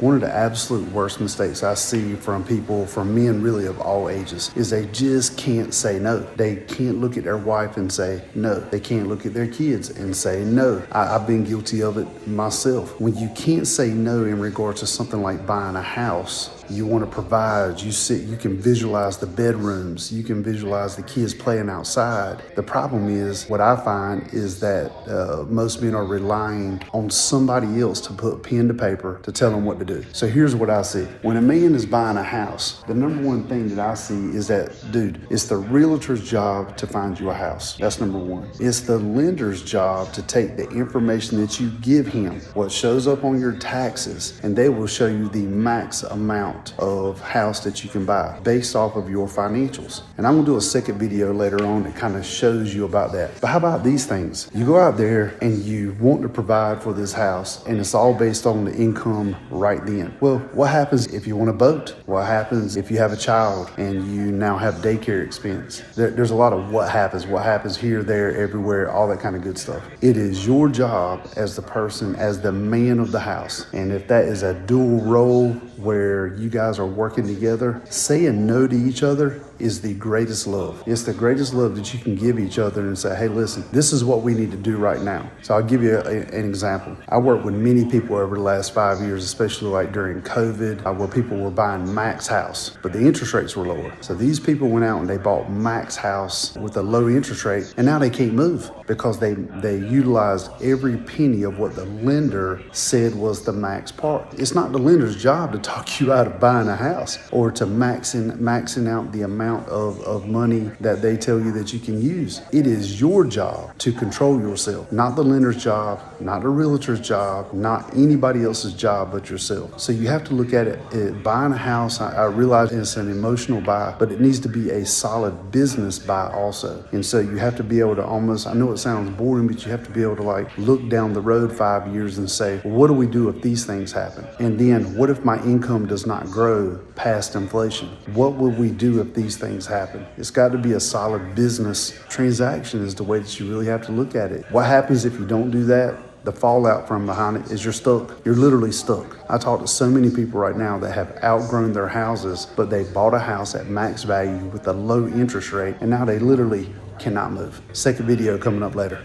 One of the absolute worst mistakes I see from people, from men really of all ages, is they just can't say no. They can't look at their wife and say no. They can't look at their kids and say no. I've been guilty of it myself. When you can't say no in regards to something like buying a house, you want to provide, you can visualize the bedrooms, you can visualize the kids playing outside. The problem is, what I find is that most men are relying on somebody else to put pen to paper to tell them what to do. So here's what I see. When a man is buying a house, the number one thing that I see is that, dude, it's the realtor's job to find you a house. That's number one. It's the lender's job to take the information that you give him, what shows up on your taxes, and they will show you the max amount of house that you can buy based off of your financials. And I'm gonna do a second video later on that kind of shows you about that. But how about these things? You go out there and you want to provide for this house, and it's all based on the income right then. Well, what happens if you want a boat? What happens if you have a child and you now have daycare expense? There's a lot of what happens here, there, everywhere, all that kind of good stuff. It is your job as the person, as the man of the house. And if that is a dual role where you guys are working together, saying no to each other is the greatest love. It's the greatest love that you can give each other and say, hey, listen, this is what we need to do right now. So I'll give you an example. I worked with many people over the last 5 years, especially like during COVID, where people were buying max house, but the interest rates were lower. So these people went out and they bought max house with a low interest rate, and now they can't move because they utilized every penny of what the lender said was the max part. It's not the lender's job to talk you out of buying a house or to maxing out the amount of money that they tell you that you can use. It is your job to control yourself, not the lender's job, not the realtor's job, not anybody else's job but yourself. So you have to look at it, buying a house, I realize it's an emotional buy, but it needs to be a solid business buy also. And so you have to be able to almost, I know it sounds boring, but you have to be able to like look down the road 5 years and say, well, what do we do if these things happen? And then what if my income does not grow past inflation? What will we do if these things happen? It's got to be a solid business transaction is the way that you really have to look at it. What happens if you don't do that? The fallout from behind it is you're stuck. You're literally stuck. I talk to so many people right now that have outgrown their houses, but they bought a house at max value with a low interest rate, and now they literally cannot move. Second video coming up later.